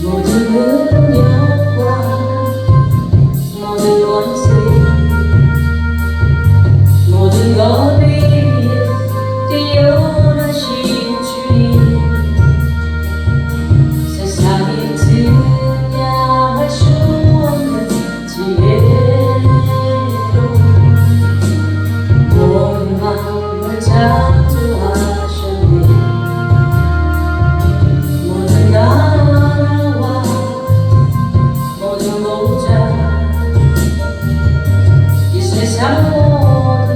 모든 능력과 모든 권세 모든 것 위에 뛰어나신 주님 세상이 등량할 수 없는 지혜로 온 마음을 창조하셨네. 모든 나라와 모든 보좌 이 세상 모든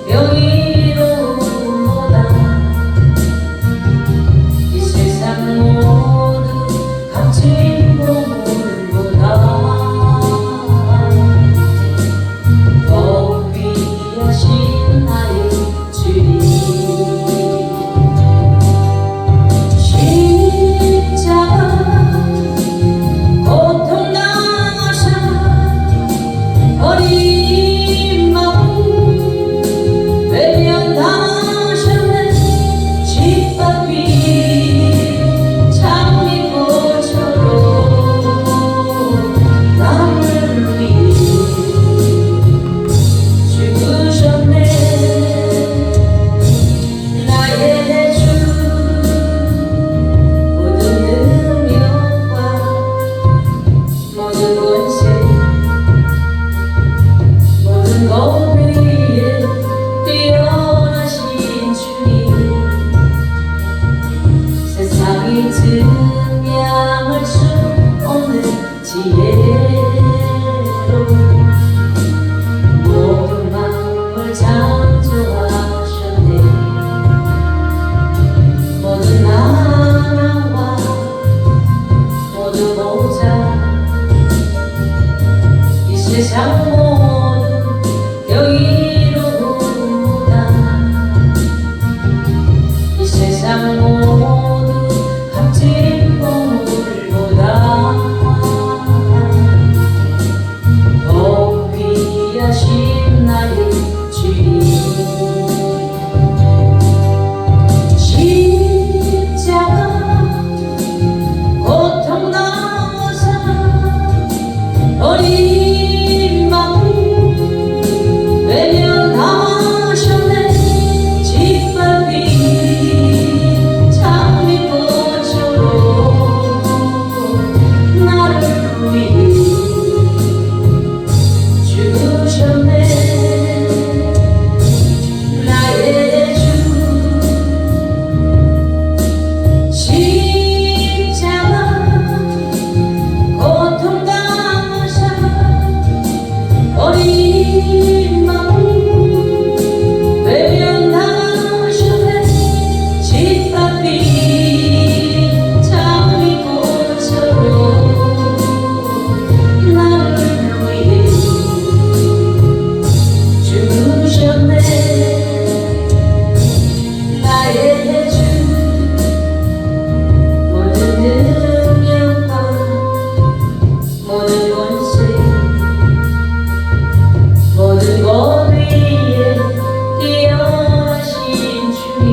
영이로다 이 세상 모든 값진 보물보다 더 귀하신 나의 주님 십자가 고통 당하사 어린 마음 외면당하셨네. 짓밟힌 장미꽃처럼 나를 위해 죽으셨네. 나의 주 모든 능력과 모든 권세 모든 것 위에 뛰어나신 주님 세상이 증량할 수 없는 지혜로 모든 마음을 창조하셨네. 모든 나라와 모든 보좌 이 세상 모든 영이로다 이 세상 모든 값진 보물보다 더 귀하신 나의 주님 십자가 고통 당하사 어린 마음 외면하셨네. 짓밟힌 장미꽃처럼 나를 위해 죽으셨네. 나의 주 십자가 고통 당하사 어린 마음 외면당하셨네. 짓밟힌 장미꽃처럼 나를 위해 죽으셨네. 나의 주 모든 능력과 모든 권세 모든 것 위에 뛰어나신 주님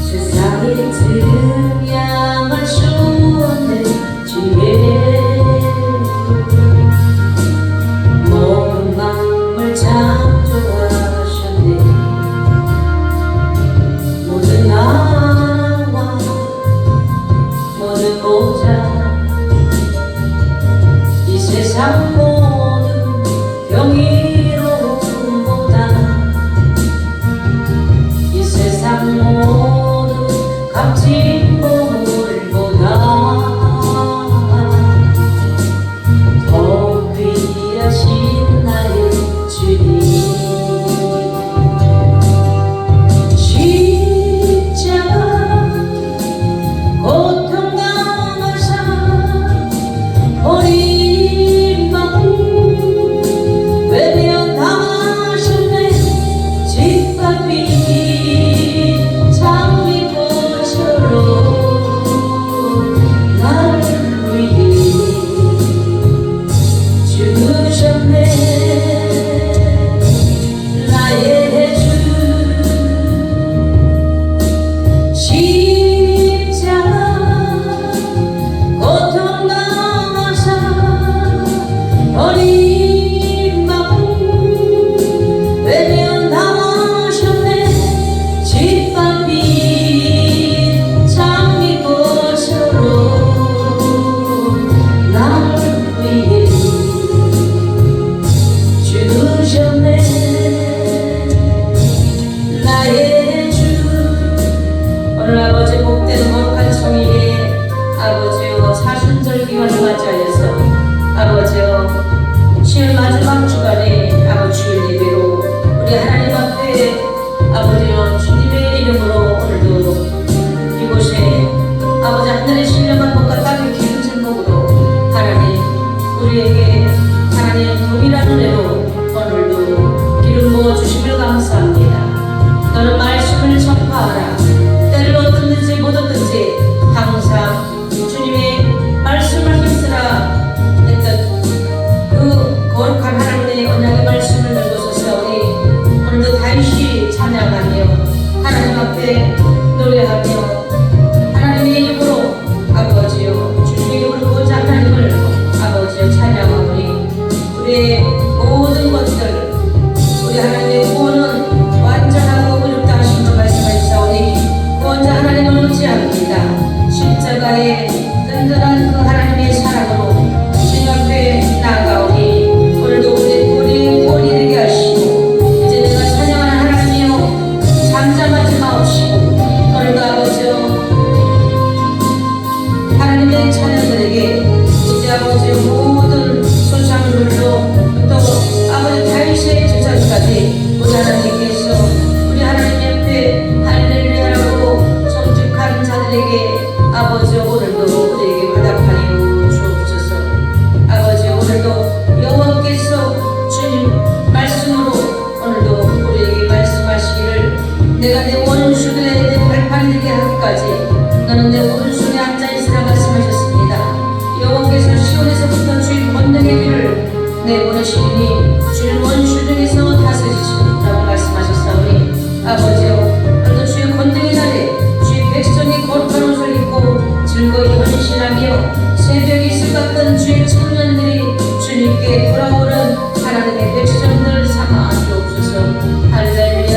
세상이 등량할 수 없는 지혜로 모든 마음을 창조하셨네. 모든 나라와 모든 보좌 이 세상 모든 영이로다 이 세상 모든 값진 보물보다 더 귀하신 나의 주님 십자가 고통 당하사 어린 마음 하늘의 신령한 복과 땅의 기름진 복으로 하나님 우리에게 하나님 동일한 은혜로 오늘도 기름 부어 주심을 감사합니다. 너는 말씀을 전파하라. 때를 얻든지 못 얻든지 항상 주님의 말씀을 힘쓰라 했던 그 거룩한 하나님의 언약의 말씀을 들고서서 우리 오늘도 다시 찬양하며 하나님 앞에 노래하며 하나님의 이름으로 아버지요 주님의 이름으로 보자 하나님을 아버지요 찬양하오니 우리의 모든 것들 우리 하나님의 구원은 완전하고 의롭다 하심을 말씀하시사오니 구원자 하나님을 의지합니다. 십자가의 든든한 그 하나님의 사랑으로 주님 앞에 나아가오니 오늘도 우리 구원이 되게 하시고 이제 내가 찬양하는 하나님이여 잠잠하지 마옵시고 오늘도 아버지여 하나님의 자녀들에게 이제 아버지의 모든 소상물로부터 아버지 다윗의 제사까지 우리 하나님께서 우리 하나님 앞에 할렐루야라고 정직한 자들에게 아버지 오늘도 우리에게 화답하여 주옵소서. 아버지 오늘도 여호와께서 주님 말씀으로 오늘도 우리에게 말씀하시기를 내가 내 원수들의 내 발판이 되게 하기까지 너는 내 오른손에 앉아있으라 말씀하셨습니다. 여호와께서 시온에서부터 주의 권능의 길을 내보내시니 주는 원수 중에서 다스리시라고 말씀하셨사오니 아버지여 오늘도 주의 권능의 날에 주의 백성이 거룩한 옷을 입고 즐거이 헌신하며 새벽이 있을 같은 주의 청년들이 주님께 돌아오는 하나님의 백성들 삼아 주옵소서. 할렐루야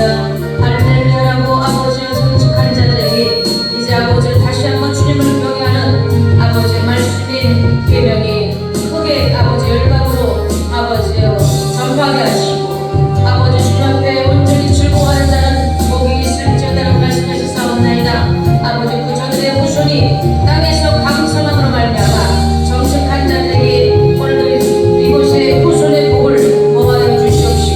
할렐루야라고 아버지여 정직한 자들에게 이제 아버지여 다시 한번 주님을 경외하는 아버지의 말씀의 계명이 크게 아버지 열방으로 아버지여 전파하게 하시고 아버지 주님 앞에 온전히 즐거워하는 자는 복이 있을지어다라고 말씀하셨사옵나이다. 아버지 그 저들의 후손이 땅에서 강성함으로 말미암아 정직한 자들에게 오늘도 이곳에 후손의 복을 모아여 주시옵시고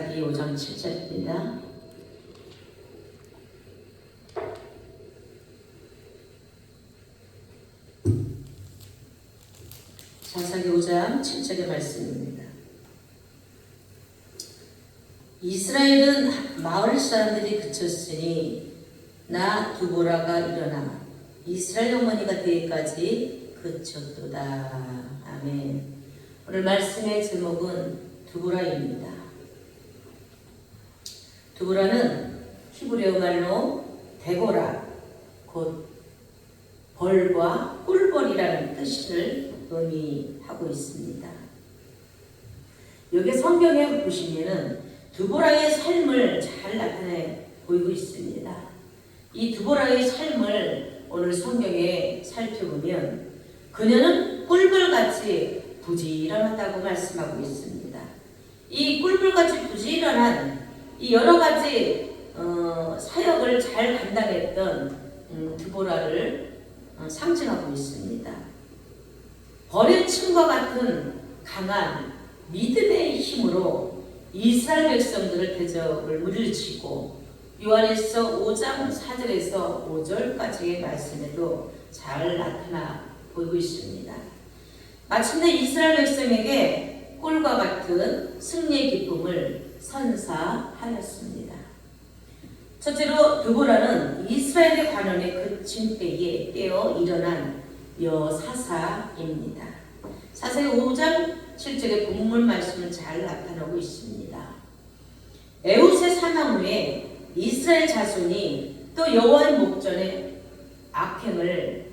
사사기 5장 7절입니다. 사사기 5장 7절의 말씀입니다. 이스라엘은 마을 사람들이 그쳤으니 나 두보라가 일어나 이스라엘 어머니가 되기까지 그쳤도다. 아멘. 오늘 말씀의 제목은 두보라입니다. 두보라는 히브리어 말로 데보라, 곧 벌과 꿀벌이라는 뜻을 의미하고 있습니다. 여기 성경에 보시면은 두보라의 삶을 잘 나타내 보이고 있습니다. 이 두보라의 삶을 오늘 성경에 살펴보면 그녀는 꿀벌같이 부지런하다고 말씀하고 있습니다. 이 꿀벌같이 부지런한 이 여러 가지 사역을 잘 감당했던 두보라를 상징하고 있습니다. 벌의 층과 같은 강한 믿음의 힘으로 이스라엘 백성들을 대적을 물리치고 요한일서 5장 4절에서 5절까지의 말씀에도 잘 나타나 보이고 있습니다. 마침내 이스라엘 백성에게 꿀과 같은 승리의 기쁨을 선사하였습니다. 첫째로 두보라는 이스라엘의 관원에 그친 때에 깨어 일어난 여사사입니다. 사사기 5장 7절의 본문 말씀은 잘 나타나고 있습니다. 에훗의 사망 후에 이스라엘 자손이 또 여호와의 목전에 악행을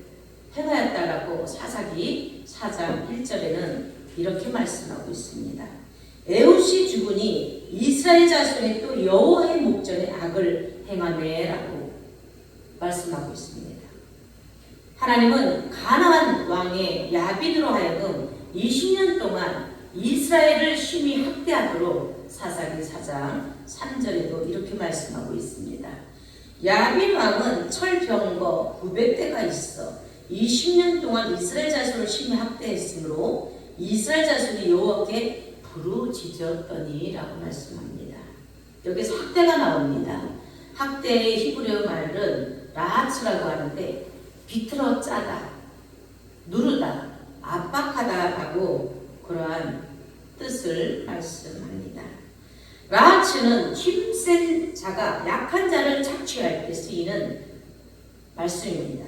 행하였다라고 사사기 4장 1절에는 이렇게 말씀하고 있습니다. 에훗이 죽으니 이스라엘 자손이 또 여호와의 목전에 악을 행하네라고 말씀하고 있습니다. 하나님은 가나안 왕의 야빈으로 하여금 20년 동안 이스라엘을 심히 학대하도록 사사기 4장 3절에도 이렇게 말씀하고 있습니다. 야빈 왕은 철병거 900대가 있어 20년 동안 이스라엘 자손을 심히 학대했으므로 이스라엘 자손이 여호와께 부르짖었더니라고 말씀합니다. 여기서 학대가 나옵니다. 학대의 히브리어 말은 라하츠라고 하는데 비틀어 짜다, 누르다, 압박하다라고 그러한 뜻을 말씀합니다. 라하츠는 힘센 자가 약한 자를 착취할 때 쓰이는 말씀입니다.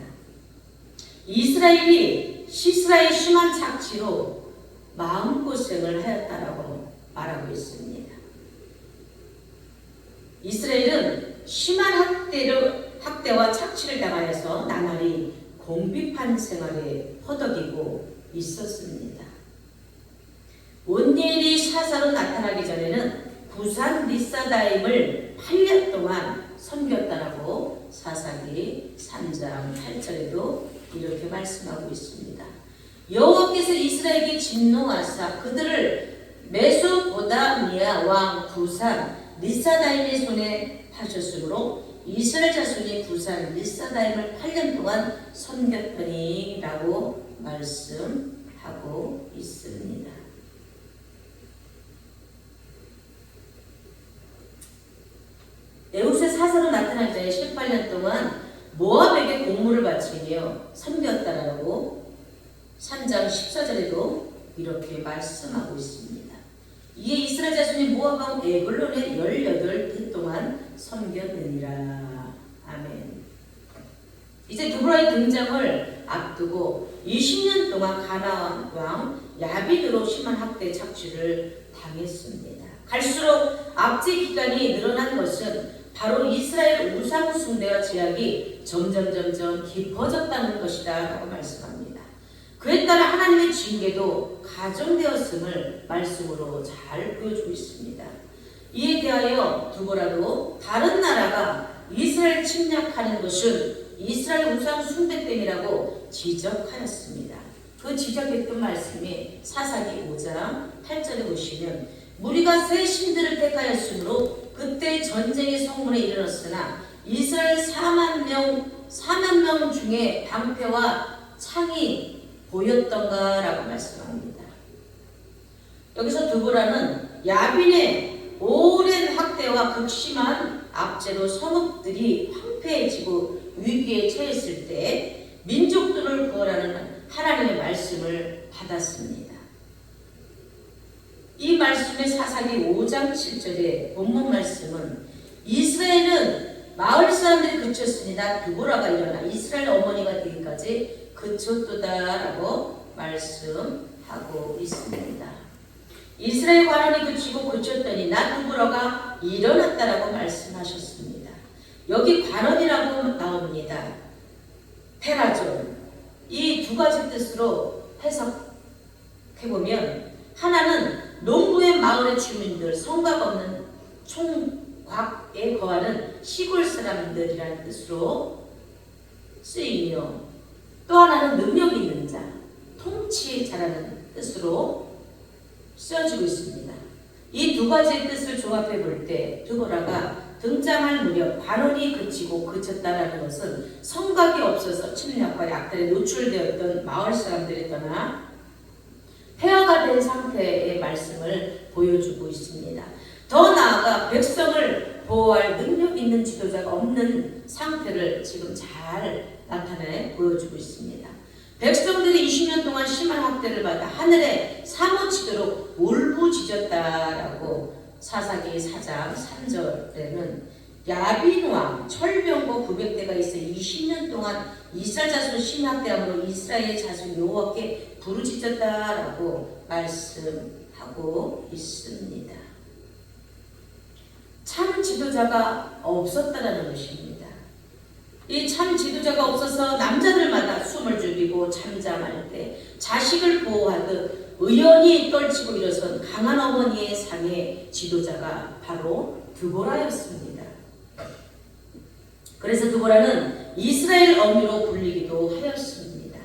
이스라엘이 시스라의 심한 착취로 마음고생을 하였다라고 말하고 있습니다. 이스라엘은 심한 학대와 착취를 당하여서 나날이 공비판 생활에 허덕이고 있었습니다. 온니엘이 사사로 나타나기 전에는 구산 리사다임을 8년 동안 섬겼다라고 사사기 3장 8절에도 이렇게 말씀하고 있습니다. 여호와께서 이스라엘에게 진노하사 그들을 메소포다미아 왕 구산 리사다임의 손에 파셨으므로 이스라엘 자손이 구산 리사다임을 8년 동안 섬겼더니 라고 말씀하고 있습니다. 에훗의 사사로 나타나기 전에 18년 동안 모압에게 공물을 바치며 섬겼다라고 3장 14절에도 이렇게 말씀하고 있습니다. 이에 이스라엘 자손이 모압 왕 에글론에 18해 동안 섬겼느니라. 아멘. 이제 두보라의 등장을 앞두고 20년 동안 가나안 왕 야빈으로 심한 학대 착취를 당했습니다. 갈수록 압제 기간이 늘어난 것은 바로 이스라엘 우상 숭배와 제약이 점점 깊어졌다는 것이다 라고 말씀합니다. 그에 따라 하나님의 징계도 가정되었음을 말씀으로 잘 보여주고 있습니다. 이에 대하여 두보라도 다른 나라가 이스라엘 침략하는 것은 이스라엘 우상 숭배 때문이라고 지적하였습니다. 그 지적했던 말씀이 사사기 5장 8절에 보시면 무리가 새 신들을 택하였으므로 그때 전쟁이 성문에 이르렀으나 이스라엘 4만 명 중에 방패와 창이 보였던가라고 말씀합니다. 여기서 두보라는 야빈의 오랜 학대와 극심한 압제로 성읍들이 황폐해지고 위기에 처했을 때 민족들을 구원하는 하나님의 말씀을 받았습니다. 이 말씀의 사사기 5장 7절의 본문 말씀은 이스라엘은 마을 사람들이 그쳤으나 드보라가 일어나 이스라엘 어머니가 되기까지 그쳤도다라고 말씀하고 있습니다. 이스라엘 관원이 그치고 그쳤더니 나 드보라가 일어났다라고 말씀하셨습니다. 여기 관원이라고 나옵니다. 페라존. 이 두 가지 뜻으로 해석해보면 하나는 농부의 마을의 주민들, 성곽 없는 총곽에 거하는 시골 사람들이라는 뜻으로 쓰이며 또 하나는 능력 있는 자, 통치 잘하는 뜻으로 쓰여지고 있습니다. 이 두 가지의 뜻을 조합해 볼 때 드보라가 등장할 무렵 관원이 그치고 그쳤다라는 것은 성곽이 없어서 침략과 약탈에 노출되었던 마을 사람들이 떠나 폐허가 된 상태의 말씀을 보여주고 있습니다. 더 나아가 백성을 보호할 능력 있는 지도자가 없는 상태를 지금 잘 나타내 보여주고 있습니다. 백성들이 20년 동안 심한 학대를 받아 하늘에 사무치도록 울부짖었다라고 사사기 4장 3절에는 야빈 왕 철병거 900대가 있어 20년 동안 이스라엘 자손 심학대함으로 이스라엘 자손 여호와께 부르짖었다라고 말씀하고 있습니다. 참 지도자가 없었다라는 것입니다. 이 참 지도자가 없어서 남자들마다 숨을 죽이고 잠잠할 때 자식을 보호하듯 의연히 떨치고 일어선 강한 어머니의 상의 지도자가 바로 드보라였습니다. 그래서 드보라는 이스라엘 어미로 불리기도 하였습니다.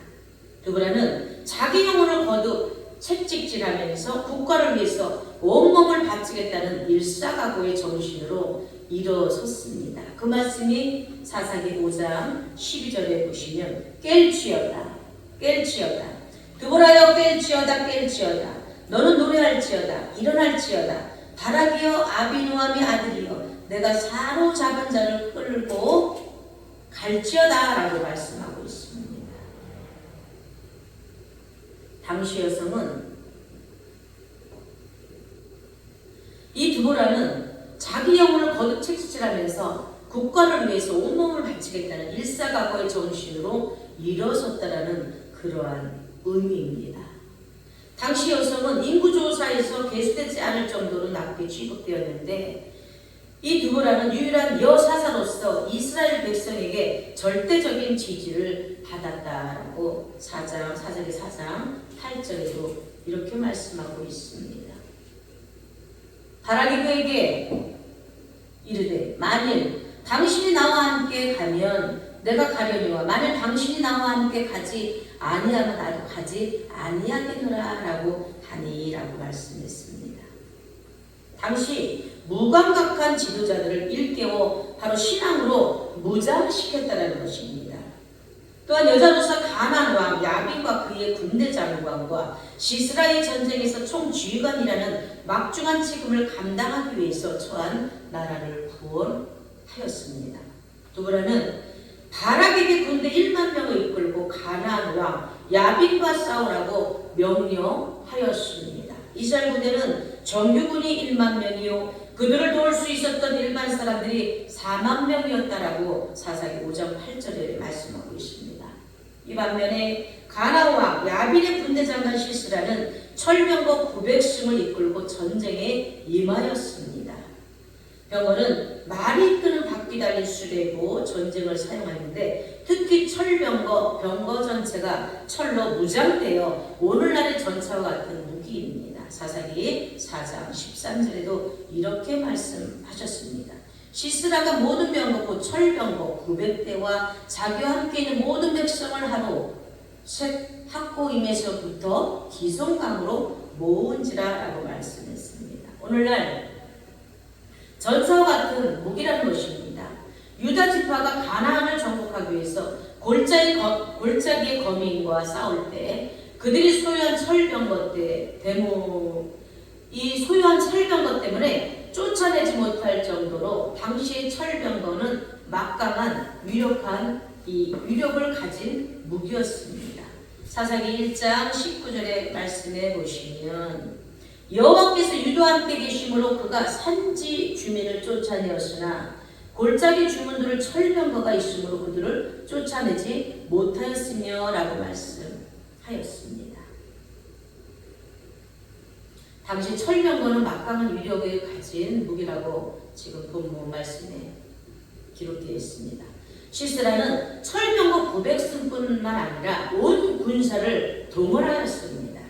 드보라는 자기 영혼을 거듭 채찍질하면서 국가를 위해서 온몸을 바치겠다는 일사각오의 정신으로 일어섰습니다. 그 말씀이 사사기 5장 12절에 보시면 깰지어다 깰지어다 드보라여 깰지어다 너는 노래할지어다 일어날지어다 바라기여 아비노함의 아들이여 내가 사로잡은 자를 끌고 갈지어다 라고 말씀하고 있습니다. 당시 여성은 이 드보라는 자기 영혼을 거듭 채찍질하면서 국가를 위해서 온몸을 바치겠다는 일사각오의 정신으로 일어섰다라는 그러한 의미입니다. 당시 여성은 인구조사에서 계수되지 않을 정도로 낮게 취급되었는데 이 드보라는 유일한 여사사로서 이스라엘 백성에게 절대적인 지지를 받았다라고 사사기 4장 8절에도 이렇게 말씀하고 있습니다. 바라기 그에게 이르되 만일 당신이 나와 함께 가면 내가 가려니와 만일 당신이 나와 함께 가지 아니하면 나도 가지 아니하겠노라 라고 하니라고 말씀했습니다. 당시 무감각한 지도자들을 일깨워 바로 신앙으로 무장시켰다는 것입니다. 또한 여자로서 가나안 왕 야빈과 그의 군대 장관과 시스라의 전쟁에서 총지휘관이라는 막중한 책임을 감당하기 위해서 처한 나라를 구원하였습니다. 드보라는 바락에게 군대 1만 명을 이끌고 가나안 왕 야빈과 싸우라고 명령하였습니다. 이스라엘 군대는 정규군이 1만 명이요 그들을 도울 수 있었던 일반 사람들이 4만 명이었다라고 사사기 5장 8절에 말씀하고 있습니다. 이 반면에 가나안 왕 야빈의 군대 장관 시스라는 철병거 900승을 이끌고 전쟁에 임하였습니다. 병거는 말이 이끄는 바퀴 달린 수레고 전쟁을 사용하는데 특히 철병거 병거 전체가 철로 무장되어 오늘날의 전차와 같은 무기입니다. 사사기 4장 13절에도 이렇게 말씀하셨습니다. 시스라가 모든 병거 곧 철병거 900대와 자기와 함께 있는 모든 백성을 하루 셋 학고임에서부터 기송강으로 모은지라라고 말씀했습니다. 오늘날 전사와 같은 무기라는 것입니다. 유다 지파가 가나안을 정복하기 위해서 골짜기의 거민과 싸울 때 그들이 소유한 철병거 때 이 소유한 철병거 때문에 쫓아내지 못할 정도로 당시의 철병거는 막강한 위력한 이 위력을 가진 무기였습니다. 사사기 1장 19절의 말씀에 보시면 여호와께서 유다와 함께 계심으로 그가 산지 주민을 쫓아내었으나 골짜기 주민들을 철병거가 있으므로 그들을 쫓아내지 못하였으며 라고 말씀하였습니다. 당시 철병거는 막강한 위력을 가진 무기라고 지금 본문 말씀에 기록되어 있습니다. 시스라는 철병거 900승뿐만 아니라 온 군사를 동원하였습니다.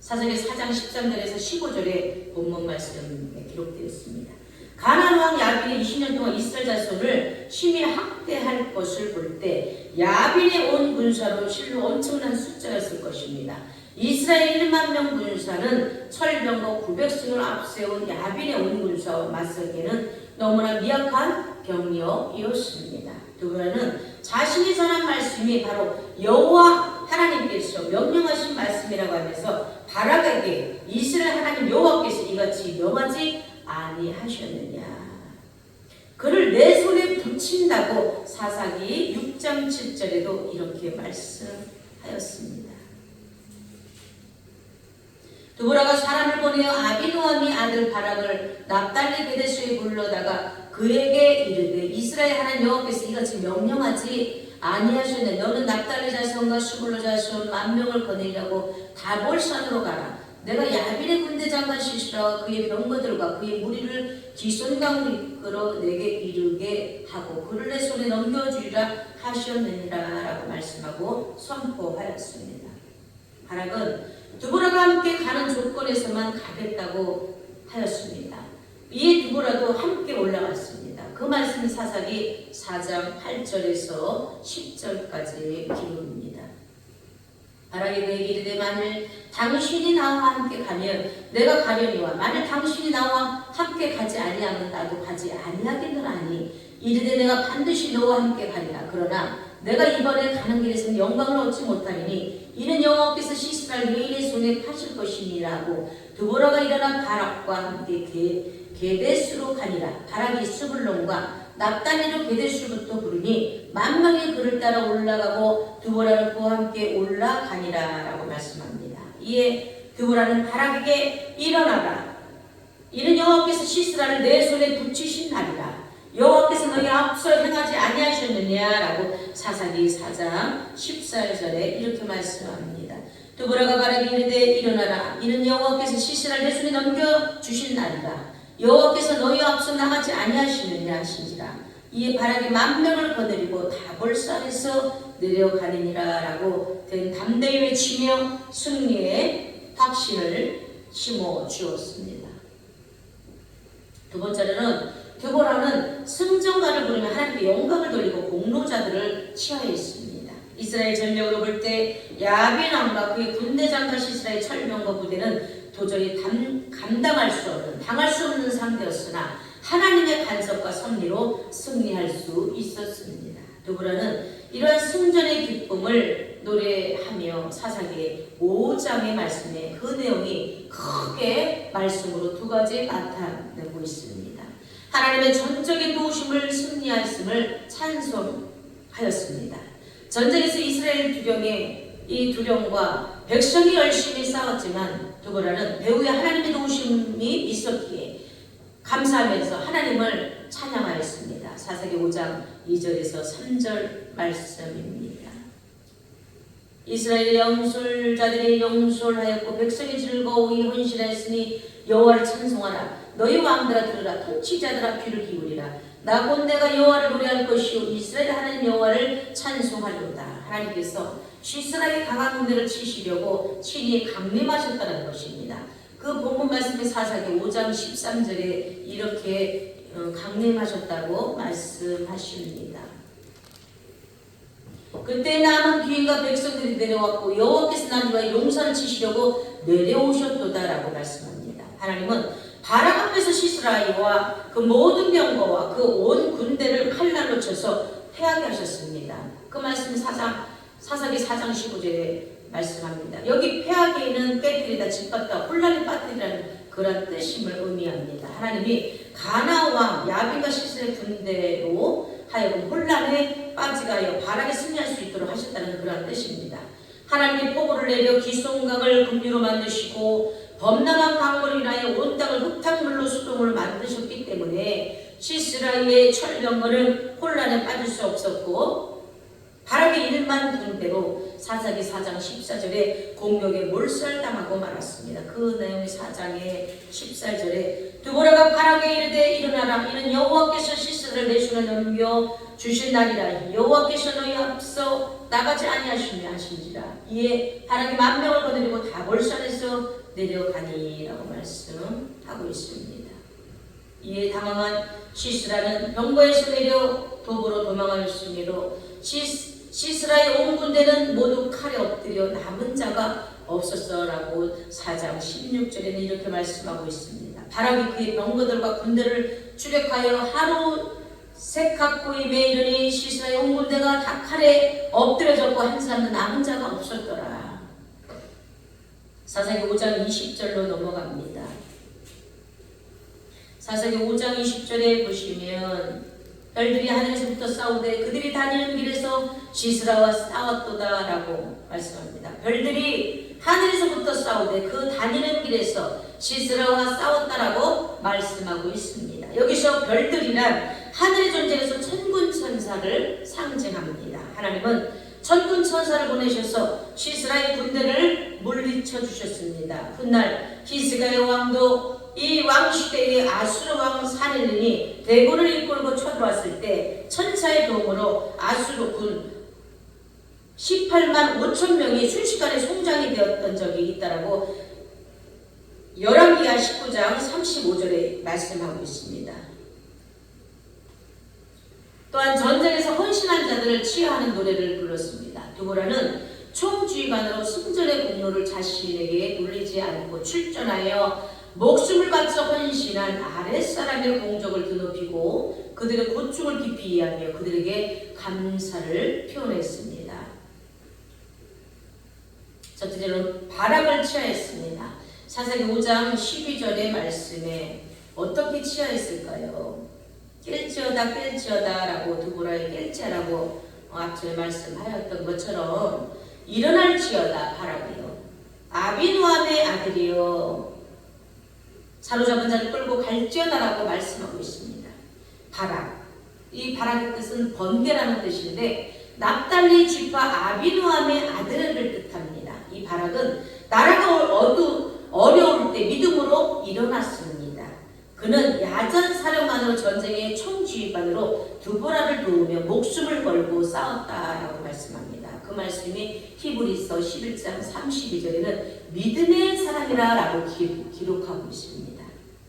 사사기 4장 13절에서 15절에 본문 말씀에 기록되어 있습니다. 가나안 왕 야빈이 20년 동안 이스라엘 자손을 심히 학대할 것을 볼 때 야빈의 온 군사로 실로 엄청난 숫자였을 것입니다. 이스라엘 1만 명 군사는 철병거 900승을 앞세운 야빈의 온 군사와 맞서기에는 너무나 미약한 병력이었습니다. 두보라는 자신이 전한 말씀이 바로 여호와 하나님께서 명령하신 말씀이라고 하면서 바락에게 이스라엘 하나님 여호와께서 이같이 명하지 아니하셨느냐, 그를 내 손에 붙인다고 사사기 6장 7절에도 이렇게 말씀하였습니다. 두보라가 사람을 보내어 아비노함이 아들 바락을 납달리 베데스에 불러다가 그에게 이르되 이스라엘 하나님 여호와께서 이같이 명령하지 아니하셨네. 너는 납달리 자손과 스불로 자손 10,000명을 거느리라고 다볼산으로 가라. 내가 야빈의 군대장관 시시라와 그의 병거들과 그의 무리를 기손강으로 이끌어 내게 이르게 하고 그를 내 손에 넘겨주리라 하셨느니라 라고 말씀하고 선포하였습니다. 바락은 두보라가 함께 가는 조건에서만 가겠다고 하였습니다. 이에 두보라도 함께 올라갔습니다. 그 말씀이 사사기 4장 8절에서 10절까지 기록입니다. 바락이 그에게 이르되 만일 당신이 나와 함께 가면 내가 가려니와 만일 당신이 나와 함께 가지 아니하면 나도 가지 아니하겠노라니 이르되 내가 반드시 너와 함께 가리라. 그러나 내가 이번에 가는 길에서는 영광을 얻지 못하리니 이는 여호와께서 시스라를 여인의 손에 파실 것이니라고 두보라가 일어나 바락과 함께 게데스로 가니라. 바락이 스불론과 납달리로 게데스부터 부르니 10,000명이 그를 따라 올라가고 두보라는 그와 함께 올라가니라 라고 말씀합니다. 이에 두보라는 바락에게 일어나라. 이는 여호와께서 시스라를 내 손에 붙이신 날이라. 여호와께서 너희 앞서 행하지 아니하셨느냐라고 사사기 4장 14절에 이렇게 말씀합니다. 두보라가 바락에 이르되 일어나라. 이는 여호와께서 시스라를 내 손에 넘겨주신 날이라. 여호와께서 너희 앞서 나가지 아니하시느냐 하신지라. 이에 바락이 10,000명을 거느리고 다볼산에서 내려가느니라 라고 된 담대히 외치며 승리의 확신을 심어 주었습니다. 두 번째로는 두보라는 승전가를 부르며 하나님께 영광을 돌리고 공로자들을 치하했습니다. 이스라엘 전력으로 볼 때 야빈 왕과 그의 군대장과 시스라의 철병거 부대는 도저히 감당할 수 없는, 당할 수 없는 상대였으나 하나님의 간섭과 섭리로 승리할 수 있었습니다. 두보라는 이러한 승전의 기쁨을 노래하며 사사기 5장의 말씀에 그 내용이 크게 말씀으로 두 가지 나타내고 있습니다. 하나님의 전적인 도우심을 승리하였음을 찬송하였습니다. 전쟁에서 이스라엘 두령의 이 두령과 백성이 열심히 싸웠지만 두보라는 배후에 하나님의 도우심이 있었기에 감사하면서 하나님을 찬양하였습니다. 사사기 5장 2절에서 3절 말씀입니다. 이스라엘 영솔자들이 영솔하였고 백성이 즐거이 헌신하였으니 여호와를 찬송하라. 너희 왕들아 들으라. 통치자들아 귀를 기울이라. 나 곧 내가 여호와를 노래할 것이요 이스라엘 하나님 여호와를 찬송하리로다. 하나님께서 시스라의 강한 군대를 치시려고 친히 강림하셨다는 것입니다. 그 본문 말씀이 사사기 5장 13절에 이렇게 강림하셨다고 말씀하십니다. 그때 남은 귀인과 백성들이 내려왔고 여호와께서 나무가 용산을 치시려고 내려오셨도다라고 말씀합니다. 하나님은 바락 앞에서 시스라와 그 모든 병거와 그 온 군대를 칼날로 쳐서 패하게 하셨습니다. 그 말씀이 사사기 4장 15절에 말씀합니다. 여기 패하게는 깨뜨리다, 짓밟다, 혼란에 빠뜨리라는 그 그런 뜻임을 의미합니다. 하나님이 가나안 왕 야빈과 시스라의 군대로 하여금 혼란에 빠지게 하여 바락에 승리할 수 있도록 하셨다는 그런 뜻입니다. 하나님이 폭우를 내려 기쏨강을 급류로 만드시고 범람한 강물로 인하여 온 땅을 흙탕물로 수동으로 만드셨기 때문에 시스라의 철병거는 혼란에 빠질 수 없었고 바락의 1만 군대로 사사기 4장 14절에 공격에 몰살당하고 말았습니다. 그 내용이 4장의 14절에 드보라가 바락에 이르되 일어나라 이는 여호와께서 시스라를 내 손에 넘겨 주신 날이라 여호와께서 너희 앞서 나가지 아니하시며 하신지라 이에 바락이 10,000명을 거느리고 다 몰살해서 내려가니라고 말씀하고 있습니다. 이에 당황한 시스라는 병거에서 내려 도보로 도망하였으므로 시스라의 온 군대는 모두 칼에 엎드려 남은 자가 없었어라고 4장 16절에는 이렇게 말씀하고 있습니다. 바락이 그의 병거들과 군대를 추격하여 하루 색각고임에 이르니 시스라의 온 군대가 다 칼에 엎드려졌고 한 사람도 남은 자가 없었더라. 사사기 5장 20절로 넘어갑니다. 사사기 5장 20절에 보시면 별들이 하늘에서부터 싸우되 그들이 다니는 길에서 시스라와 싸웠도다 라고 말씀합니다. 별들이 하늘에서부터 싸우되 그 다니는 길에서 시스라와 싸웠다라고 말씀하고 있습니다. 여기서 별들이란 하늘의 존재에서 천군 천사를 상징합니다. 하나님은 천군 천사를 보내셔서 시스라의 군대를 물리쳐 주셨습니다. 훗날 히스가의 왕도 이 왕 시대의 아수르 왕 사닐린이 대군을 이끌고 쳐들어왔을 때 천사의 도움으로 아수르 군 18만 5천 명이 순식간에 송장이 되었던 적이 있다라고 열왕기하 19장 35절에 말씀하고 있습니다. 또한 전쟁에서 헌신한 자들을 치하하는 노래를 불렀습니다. 드보라는 총주의관으로 승전의 공로를 자신에게 돌리지 않고 출전하여 목숨을 바쳐 헌신한 아랫사람의 공적을 드높이고 그들의 고충을 깊이 이해하며 그들에게 감사를 표현했습니다. 첫째로 바락을 취하했습니다. 사사기 5장 12절의 말씀에 어떻게 취하했을까요? 깰지어다 라고 드보라의 깰지라고 앞전에 말씀하였던 것처럼 일어날지어다 바락이요 아비노함의 아들이요 사로잡은 자를 끌고 갈지어다라고 말씀하고 있습니다. 바락, 이 바락의 뜻은 번개라는 뜻인데 납달리 지파 아비노함의 아들을 뜻합니다. 이 바락은 나라가 어려울 때 믿음으로 일어났습니다. 그는 야전 사령관으로 전쟁의 총지휘관으로 드보라를 도우며 목숨을 걸고 싸웠다라고 말씀합니다. 그 말씀이 히브리서 11장 32절에는 믿음의 사람이라 라고 기록하고 있습니다.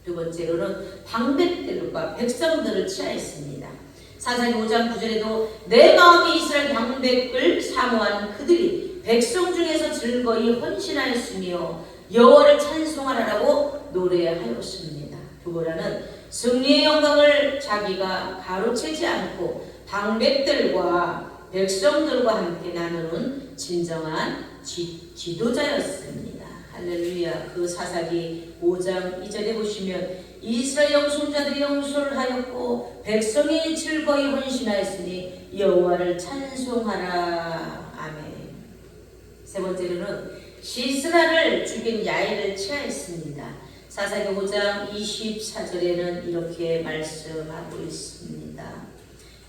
두 번째로는 방백들과 백성들을 취하했습니다. 사사기 5장 9절에도 내 마음이 이스라엘 방백을 사모하는 그들이 백성 중에서 즐거이 헌신하였으며 여호와를 찬송하라라고 노래하였습니다. 드보라는 승리의 영광을 자기가 가로채지 않고 방백들과 백성들과 함께 나누는 진정한 지도자였습니다. 할렐루야. 그 사사기 5장 2절에 보시면 이스라엘 영손자들이 영소를 하였고 백성이 즐거이 헌신하였으니 여호와를 찬송하라. 아멘. 세 번째로는 시스라를 죽인 야일을 취하했습니다. 사사기 5장 24절에는 이렇게 말씀하고 있습니다.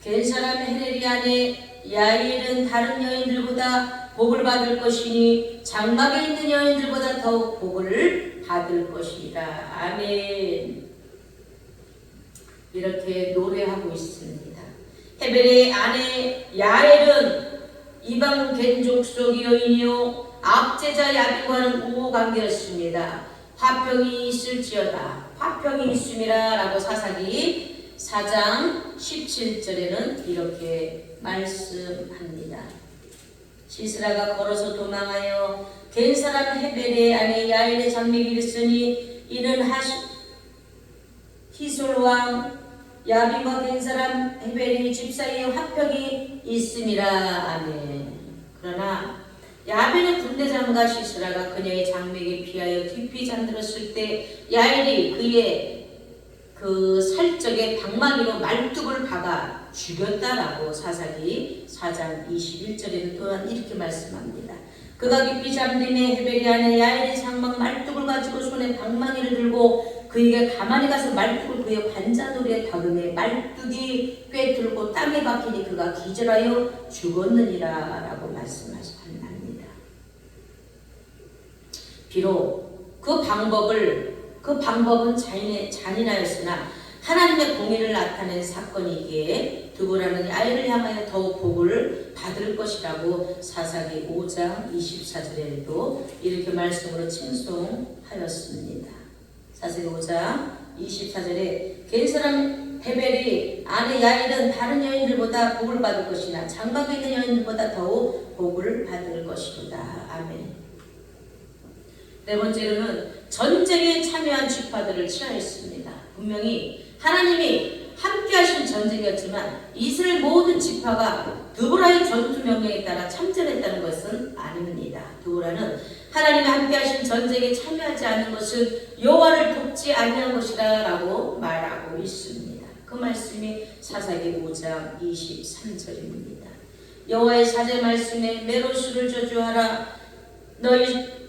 겐사람 헤레리 안에 야일은 다른 여인들보다 복을 받을 것이니 장막에 있는 여인들보다 더욱 복을 받을 것이라. 아멘. 이렇게 노래하고 있습니다. 헤벨의 아내 야엘은 이방 겐족 속 여인이요 압제자 야빈과는 우호관계였습니다. 화평이 있을지어다. 화평이 있음이라 라고 사사기 4장 17절에는 이렇게 말씀합니다. 시스라가 걸어서 도망하여 겐사람 헤벨의 아내 야엘의 장막에 이르으니 이는 히솔왕 야빈과 겐사람 헤벨의 집 사이에 화평이 있음이라. 아멘. 그러나 야벨의 군대장과 시스라가 그녀의 장맥에 피하여 깊이 잠들었을 때 야엘이 그의 그 살적에 방망이로 말뚝을 박아 죽였다라고 사사기 4장 21절에는 또한 이렇게 말씀합니다. 그가 깊이 잠듦에 헤벨이 안에 야엘이 장막 말뚝을 가지고 손에 방망이를 들고 그에게 가만히 가서 말뚝을 그의 관자놀이에 박음에 말뚝이 꿰뚫고 땅에 박히니 그가 기절하여 죽었느니라 라고 말씀합니다. 비록 그 방법은 잔인하였으나 하나님의 공의를 나타낸 사건이기에 드보라는 야엘을 향하여 더욱 복을 받을 것이라고 사사기 5장 24절에도 이렇게 말씀으로 칭송하였습니다. 사사기 5장 24절에 게르사람 헤벨이 아내 야엘은 다른 여인들보다 복을 받을 것이나 장막에 있는 여인들보다 더욱 복을 받을 것이로다. 아멘. 네 번째로는 전쟁에 참여한 지파들을 칭하였습니다. 분명히 하나님이 함께하신 전쟁이었지만 이스라엘 모든 지파가 드보라의 전투 명령에 따라 참전했다는 것은 아닙니다. 드보라는 하나님이 함께하신 전쟁에 참여하지 않는 것은 여호와를 돕지 아니한 것이다 라고 말하고 있습니다. 그 말씀이 사사기 5장 23절입니다. 여호와의 사제 말씀에 메로스를 저주하라.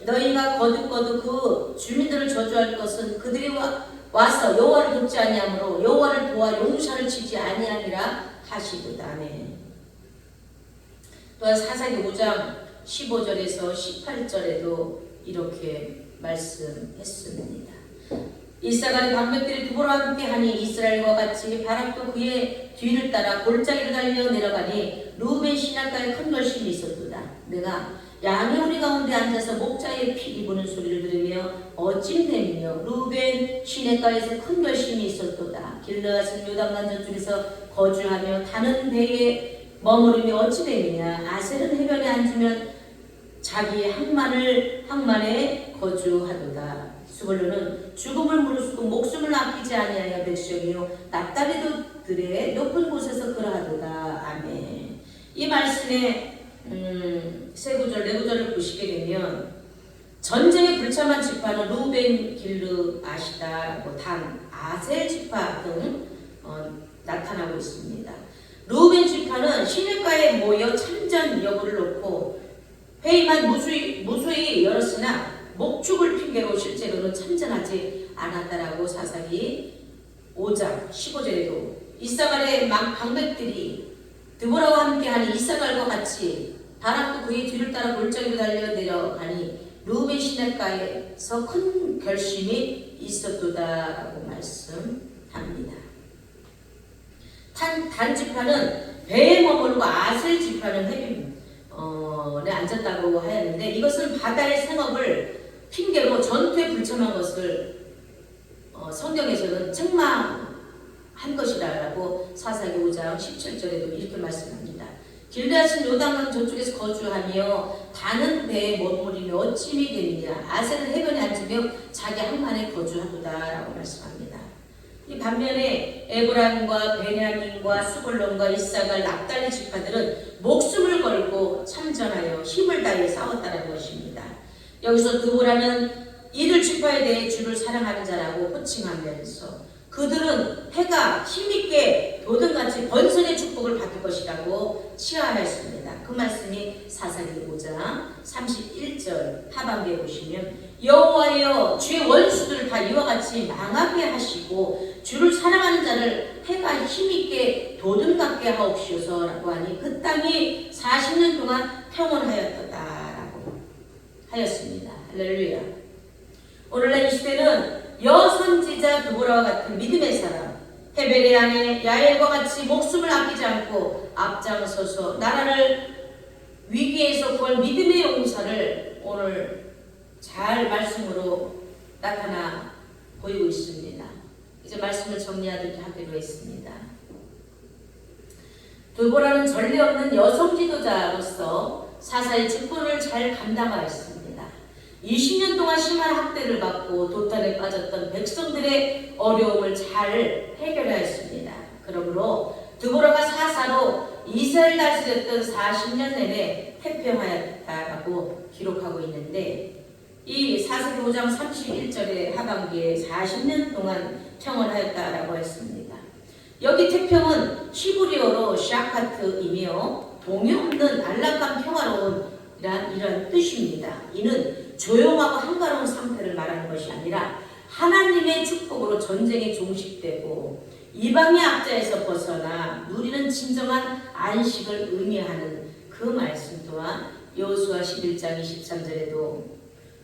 너희가 거듭 그 주민들을 저주할 것은 그들이 와서 여호와를 돕지 아니하므로 여호와를 도와 용사를 치지 아니하니라 하시도다. 또한 사사기 5장 15절에서 18절에도 이렇게 말씀했습니다. 이사갈의 방백들이 드보라와 함께 하니 이스라엘과 같이 바락도 그의 뒤를 따라 골짜기를 달려 내려가니 루벤 시냇가에 큰 결심이 있었도다. 내가 양의 우리 가운데 앉아서 목자의 피 부는 소리를 들으며 어찜되며 루벤 시냇가에서 큰 결심이 있었도다. 길르앗은 요단강 저쪽에서 거주하며 다는 배에 머무르며 어찌되느냐. 아셀은 해변에 앉으면 자기 항만에 거주하도다. 스불론은 죽음을 무릅쓰고 목숨을 아끼지 아니하여 백성이요 납달리들의 높은 곳에서 그러하도다. 아멘. 이 말씀에 세 구절, 네 구절을 보시게 되면 전쟁에 불참한 지파는 루벤, 길르앗이다, 단, 아셀 지파 등 나타나고 있습니다. 루벤 지파는 시냇가에 모여 참전 여부를 놓고 회의만 무수히 열었으나 목축을 핑계로 실제로는 참전하지 않았다라고 사사기 5장 15절에도 이사갈의 방백들이 드보라와 함께하니 이사갈과 같이 바락도 그의 뒤를 따라 골짜기로 달려 내려가니 루벤 시냇가에서 큰 결심이 있었도다라고 말씀합니다. 단 지파는 배에 머무르고 아셀 지파는 해변에 앉았다고 하였는데 이것은 바다의 생업을 핑계로 전투에 불참한 것을 성경에서는 책망한 것이라고 사사기 5장 17절에도 이렇게 말씀합니다. 길르앗은 요단강 저쪽에서 거주하며 다는 배에 머무르며 어찌미 되느냐. 아셀은 해변에 앉으며 자기 항만에 거주하도다라고 말씀합니다. 이 반면에 에브라임과 베냐민과 스불론과 이사갈, 납달리 지파들은 목숨을 걸고 참전하여 힘을 다해 싸웠다는 것입니다. 여기서 드보라는 이들 지파에 대해 주를 사랑하는 자라고 호칭하면서 그들은 해가 힘있게 도든같이 번성의 축복을 받을 것이라고 칭하였습니다. 그 말씀이 사사기 5장 31절 하반기에 보시면 여호와여 주의 원수들을 다 이와 같이 망하게 하시고 주를 사랑하는 자를 해가 힘있게 도든같게 하옵시오서라고 하니 그 땅이 40년 동안 평온하였다라고 하였습니다. 할렐루야. 오늘날 이 시대는 여선지자 드보라와 같은 믿음의 사람 헤벨의 아내 야엘과 같이 목숨을 아끼지 않고 앞장서서 나라를 위기에서 구할 믿음의 용사를 오늘 잘 말씀으로 나타나 보이고 있습니다. 이제 말씀을 정리하기로 했습니다. 드보라는 전례 없는 여성 지도자로서 사사의 직분을 잘 감당하였습니다. 20년 동안 심한 학대를 받고 도탄에 빠졌던 백성들의 어려움을 잘 해결하였습니다. 그러므로 드보라가 사사로 이스라엘 다스렸던 40년 내내 태평하였다 하였다라고 기록하고 있는데 이 사사기 5장 31절의 하반기에 40년 동안 평언하였다라고 했습니다. 여기 태평은 히브리어로 샤카트이며 동요 없는 안락한 평화로운 이런 뜻입니다. 이는 조용하고 한가로운 상태를 말하는 것이 아니라 하나님의 축복으로 전쟁이 종식되고 이방의 압제에서 벗어나 누리는 진정한 안식을 의미하는 그 말씀 또한 여호수아 11장 23절에도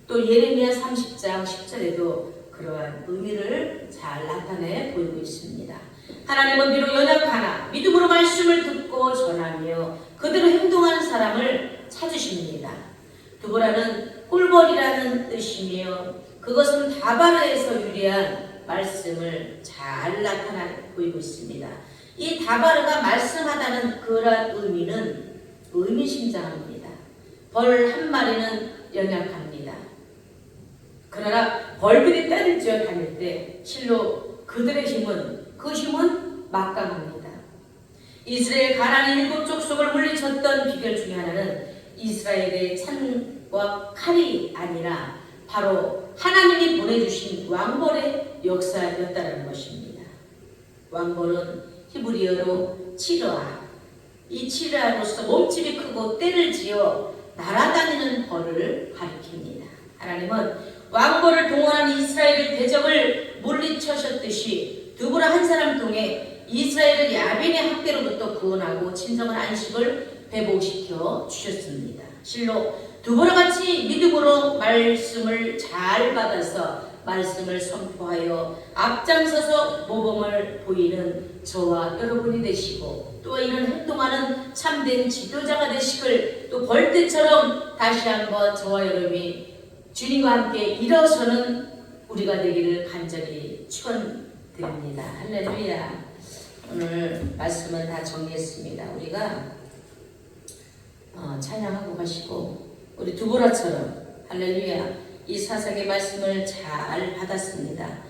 또 예레미야 30장 10절에도 그러한 의미를 잘 나타내 보이고 있습니다. 하나님은 비록 연약하나 믿음으로 말씀을 듣고 전하며 그대로 행동하는 사람을 찾으십니다. 드보라는 꿀벌이라는 뜻이며 그것은 다바르에서 유래한 말씀을 잘 나타나 보이고 있습니다. 이 다바르가 말씀하다는 그러한 의미는 의미심장합니다. 벌 한 마리는 연약합니다. 그러나 벌들이 떼를 쥐어 다닐 때 실로 그들의 힘은 막강합니다. 이스라엘 가나안의 7 족속을 물리쳤던 비결 중에 하나는 이스라엘의 창과 칼이 아니라 바로 하나님이 보내주신 왕벌의 역사였다는 것입니다. 왕벌은 히브리어로 치르아, 이 치르아로서 몸집이 크고 떼를 지어 날아다니는 벌을 가리킵니다. 하나님은 왕벌을 동원한 이스라엘 대적을 물리쳐셨듯이 드보라 한 사람 통해 이스라엘을 야벤의 학대로부터 구원하고 진정한 안식을 회복시켜 주셨습니다. 실로 드보라같이 믿음으로 말씀을 잘 받아서 말씀을 선포하여 앞장서서 모범을 보이는 저와 여러분이 되시고 또 이런 행동하는 참된 지도자가 되시길 또 벌떼처럼 다시 한번 저와 여러분이 주님과 함께 일어서는 우리가 되기를 간절히 축원드립니다. 할렐루야. 오늘 말씀은 다 정리했습니다. 우리가 찬양하고 가시고 우리 드보라처럼 할렐루야 이 사사기의 말씀을 잘 받았습니다.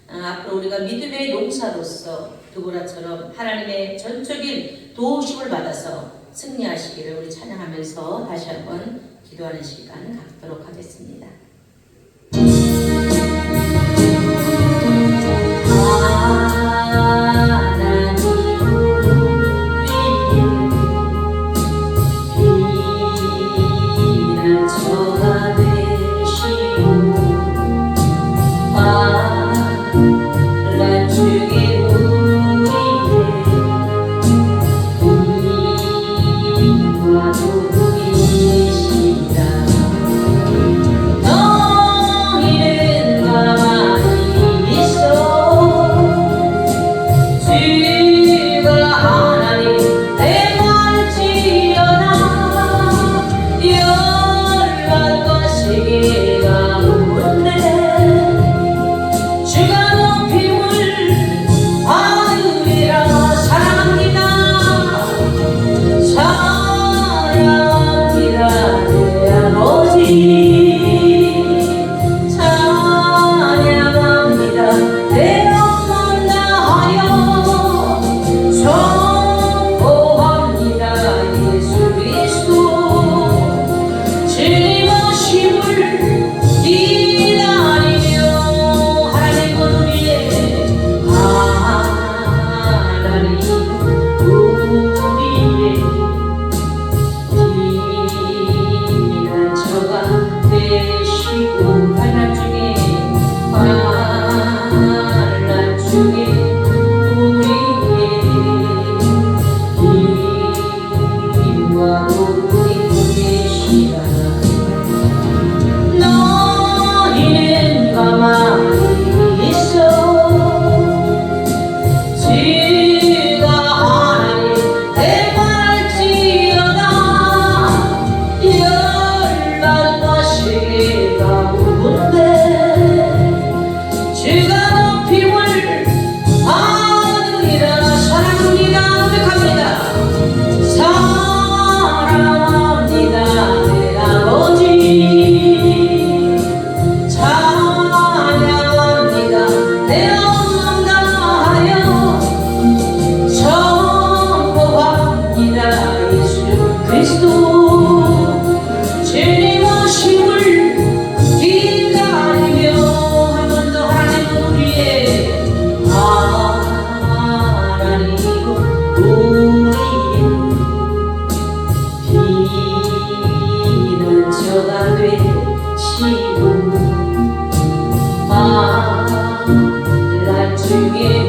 앞으로 우리가 믿음의 용사로서 드보라처럼 하나님의 전적인 도우심을 받아서 승리하시기를 우리 찬양하면서 다시 한번 기도하는 시간 갖도록 하겠습니다. 너 비는 저가 되시고 만난 중에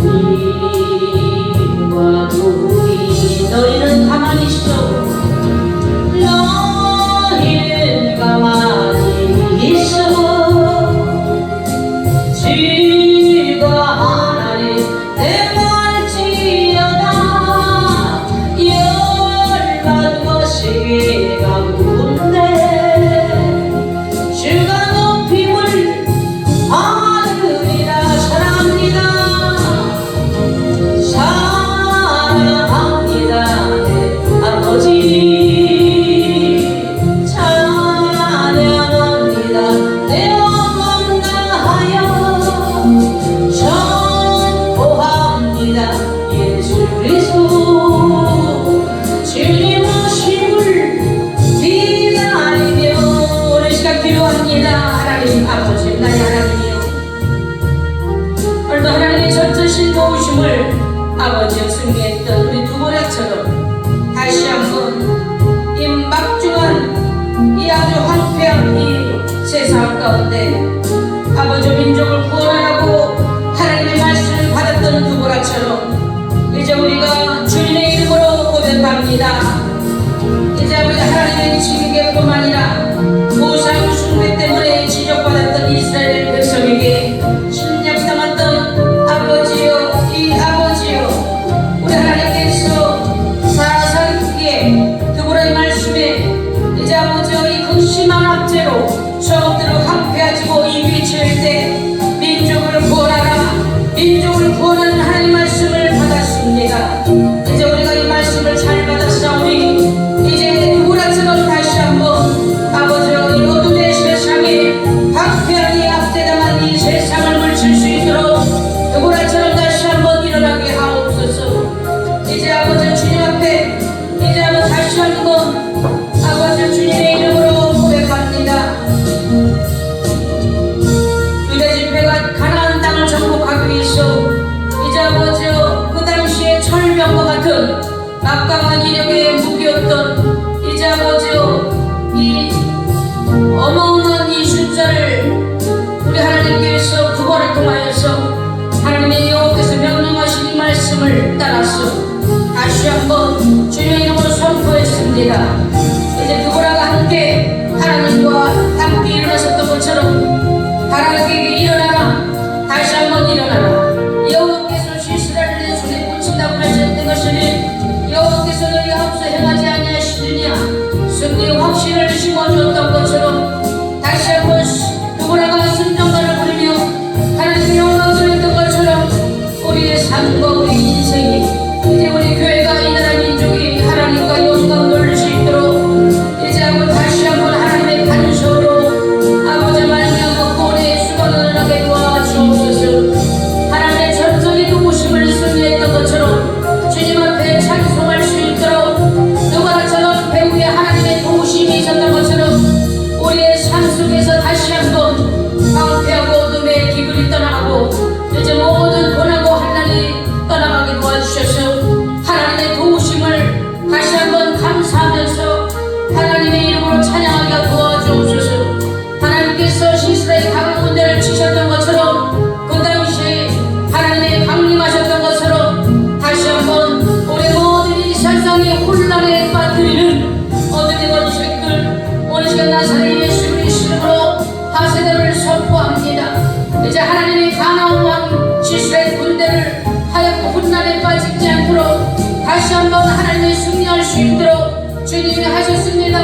우리의 힘과 도움이 너희는 가만히 있어 너희는 가만히 있어 주가 하나님 내말지어다 열받고 시기가 묻네 주가 높임을 받으리라 사랑합니다 사랑합니다 내 아버지 찬양합니다 내 온몸 다하여 선포합니다 예수 그리스도 주님 오심을 기다리며 오늘 시간 기도합니다 하나님 아버지 나의 하나님이여 오늘도 하나님의 전적인 도우심을 아버지여 승리했던 우리 두보라처럼 다시 한번 이 막중한 이 아주 황폐한 이 세상 가운데 아버지 민족을 구원하라고 하나님의 말씀을 받았던 두보라처럼 이제 우리가 주님의 이름으로 고백합니다. 이제 우리 하나님의 징계뿐만 아니라 우상 숭배 때문에 지적받았던 이스라엘 백성에게 침략당했던 아버지여 이 아버지여 우리 하나님께서 사사기에 두보라의 말씀에 이제 아버지여 이 극심한 압제로 성읍들을 황폐해지고 입이 치일 때 민족을 구원하라 민족을 구원하는 하나님의 말씀을 받았습니다. 이제 우리가 이 말씀을 잘 받았사오니 이제 두보라처럼 다시 한번 아버지여 이 어둠의 세상에 황폐한 이 압제당한 이 세상을 물칠 수 있도록 두보라처럼 다시 한번 일어나게 하옵소서. 이제 아버지 주님 앞에 이제 한번 다시 한번 아버지 주님의 이름으로 고백합니다. 유대 집회가 가나안 땅을 정복하기 위해서 이제 아버지여 그 당시에 철병과 같은 막강한 이력의 무기였던 이제 아버지여 이 어마어마한 이 숫자를 우리 하나님께서 두 번을 통하여서 하나님의 여호와께서 명령하신 이 말씀을 따라서 다시 한번 주님의 이름으로 선포했습니다. 이제 두보라가 함께 하나님과 함께 일어나셨던 것처럼 하나님께 일어나라 다시 한번 일어나라 여호와께서 이스라엘을 내 손에 붙인다고 하셨던 것이니 여호와께서 너희 앞서 행하지 아니하시느냐 승리의 확신을 심어주었던 것처럼 다시 한번 두보라가 순종가를 부리며 하나님의 영광을 했던 것처럼 우리의 삶과 우리 인생이 이제 우리 교회가 이 나라 민족이 하나님과 영광 돌릴 수 있도록 이제 한번 다시 한번 하나님의 반석으로 아버지 말미암아 구원의 수건을 하게 도와주옵소서. 하나님의 전적인 도우심을 승리했던 것처럼 주님 앞에 찬송할 수 있도록 누구나처럼 배후에 하나님의 도우심이 있었던 것처럼 우리의 삶 속에서 다시 한번 황폐하고 어둠의 기분이 떠나가고 이제 모든 고난과 환난이 떠나가게 도와주셔서 하나님의 도우심을 다시 한번 감사하면서 하나님의 이름으로 찬양하게 도와주옵소서. 하나님께서 이스라엘 강한 군대를 치셨던 것처럼 그 당시에 하나님의 강림하셨던 것처럼 다시 한번 우리 모든 이 세상의 혼란에 빠뜨리는 어둠의 원색들 오늘 시간 나사렛 예수 그리스도 이름으로 하세대를 선포합니다. 이제 하나님의 가나안 왕 이스라엘 군대를 하얗고 혼란에 빠지지 않도록 다시 한번 하나님의 승리할 수 있도록 주님이 하셨습니다.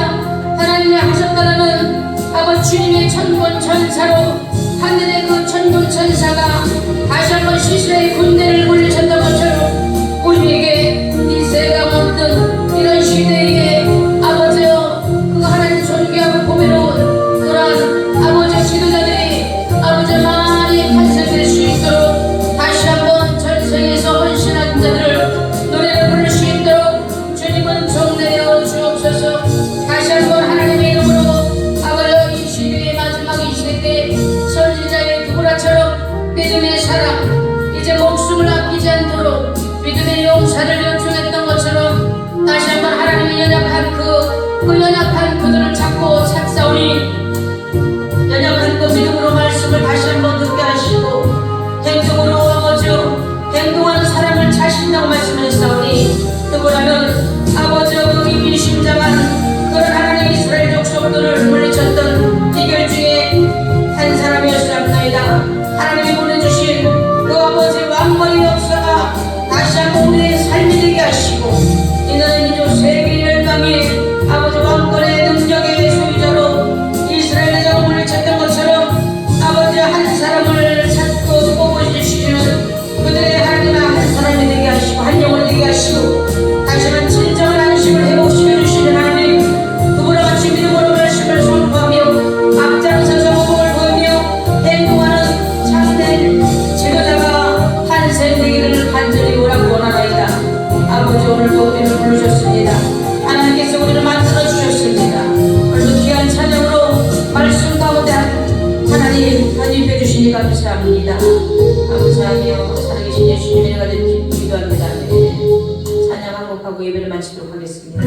하나님이 하셨다는 아버지 주님의 천군 천사로 하늘의 그 천군 천사가 다시 한번 이스라엘 군대를 물리셨던 것처럼 우리에게 이 세가 없던 이런 시대에 아버지여 그 하나님 존귀하고 보배로운 그러한 아버지 지도자들이 아버지 많이 탄생될 수 있도록 다시 한번 전생에서 헌신한 자들을 노래를 부를 수 있도록 주님은 종내려 주옵소서. 다시 한번 하나님의 이름으로 아버지 이 시대의 마지막 이 시대 때 선지자의 두보라처럼 믿음의 이제 목숨을 아끼지 않도록 믿음의 용사를 요청했던 것처럼 다시 한번 하나님이 연약한 그 연약한 그들을 찾고 찾사오니 연약한 그 믿음으로 말씀을 다시 한번 듣게 하시고 행동으로 아버지 행동하는 사람을 찾으신다고 말씀하셨사오니 그보다는 아버지 그 이민심장한 그런 하나님 이스라엘 족속들을 물리쳤던 비결 중에 한 사람이었사옵나이다. 하나님이 보내주신 그 아버지 왕권의 역사가 다시 한번 우리의 삶이 되게 하시고 이는 민족 세계 열방의 아버지 왕권의 능력의 소유자로 이스라엘 대장을 물리쳤던 것처럼 아버지 한 사람을 찾고 뽑아주시는 그들의 하나님 한 사람이 되게 하시고 한 영혼이 되게 하시고 다시는 진정한 안식을 회복시켜주시는 하나님 그보다 같이 믿음으로 말씀을 선포하며 앞장서서 모범을 보이며 행동하는 참된 지도자가 탄생되기를 간절히 원하나이다. 아버지 오늘도 우리를 부르셨습니다. 하나님께서 우리를 만들어 주셨습니다. 오늘도 귀한 찬양으로 말씀 가운데 하나님 편입해 주시니 감사합니다. 감사하며 살아계신 예수님의 은혜가 되는 기도합니다. 찬양 한곡하고 예배를 마치도록 하겠습니다.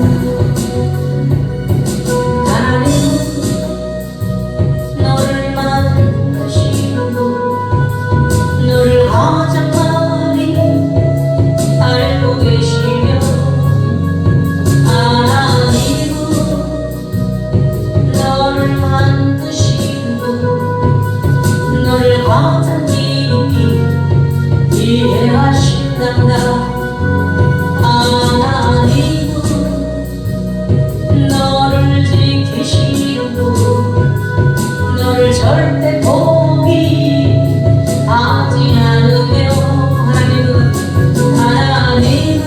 하나님 너를 만나시고 너를 가장 많이 알고 계시며 하나님은 너를 만드시고 너를 가장 깊이 이해하신단다. 하나님은 너를 지키시고 너를 절대 포기하지 않으며 하나님은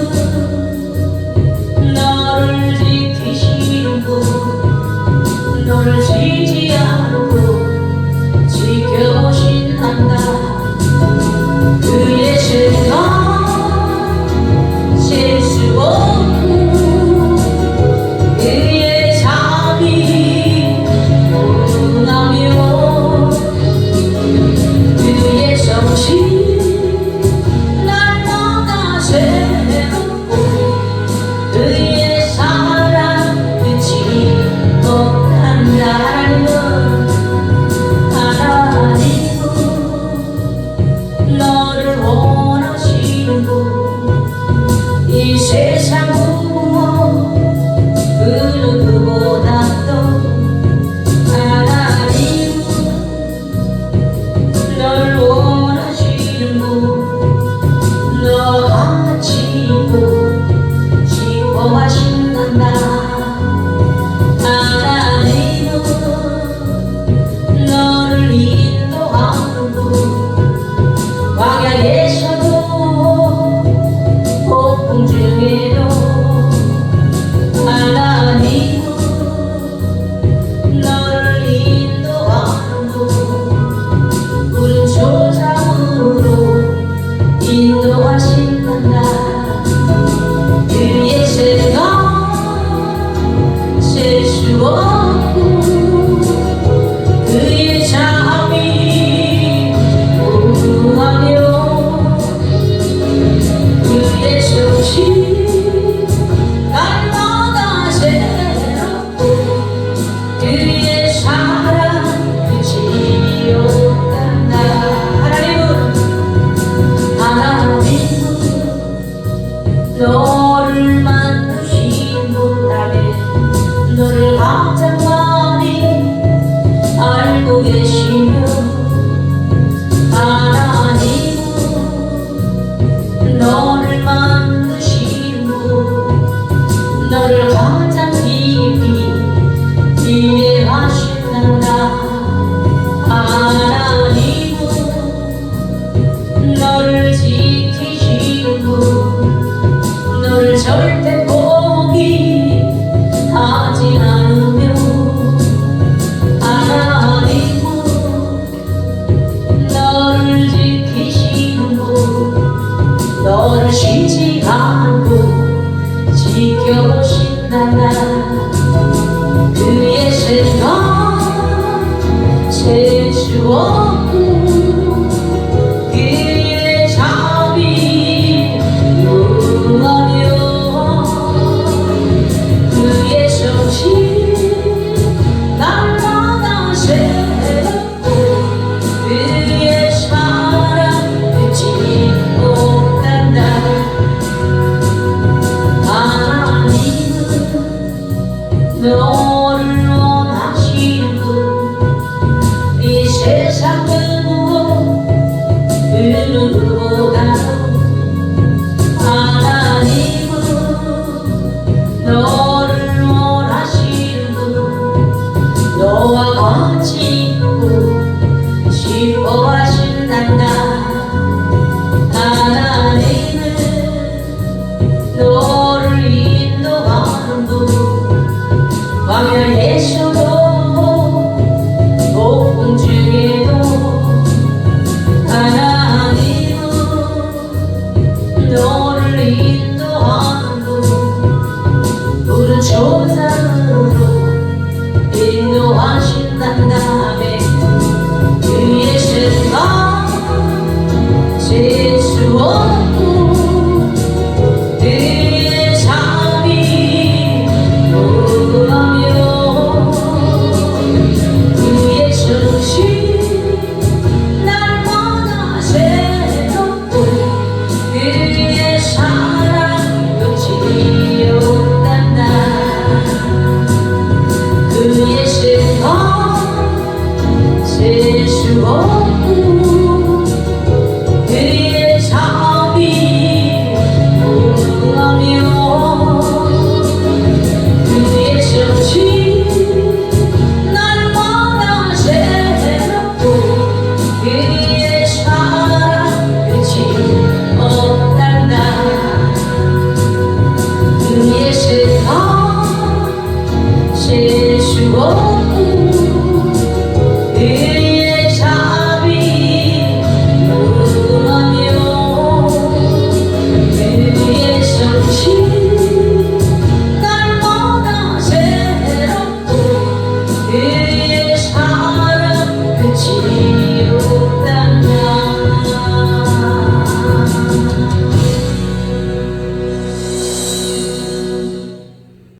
너를 지키시고 너를 지지 않고 지켜오신단다. 그의 생각 셀 수 없고 그의 잠이 무궁하며 그의 성실 날마다 새롭고 그의 사랑 끝이 없단다. 하나님은 너를 원하시고 이 세상 무엇 그 누구보다도 하나님은 너를 원하시고 너 가지고 기뻐하신단다. 하나님은 너를 인도하고 광야에서도 폭풍 중에도 하나님은 너를 인도하고 푸른 초장으로 인도하신단다. 그의 생각 셀 수 없고 그의 잠이 무궁하며 그의 성실 날마다 새롭고 그의 사랑 끝이 없단다. 하나님은 너를 만드신 분라면 너를 가장 많이 알고 계시며 하나님은 너를 만드시고 너를 가장 깊이 이해하신단다. 하나님은 너를 지키시고 너를 절대 포기하지 않으며 하나님은 너를 지키시고 너를 쉬지 않고 지켜보신단다. 그의 생각 셀 수 없고 그의 자 드릴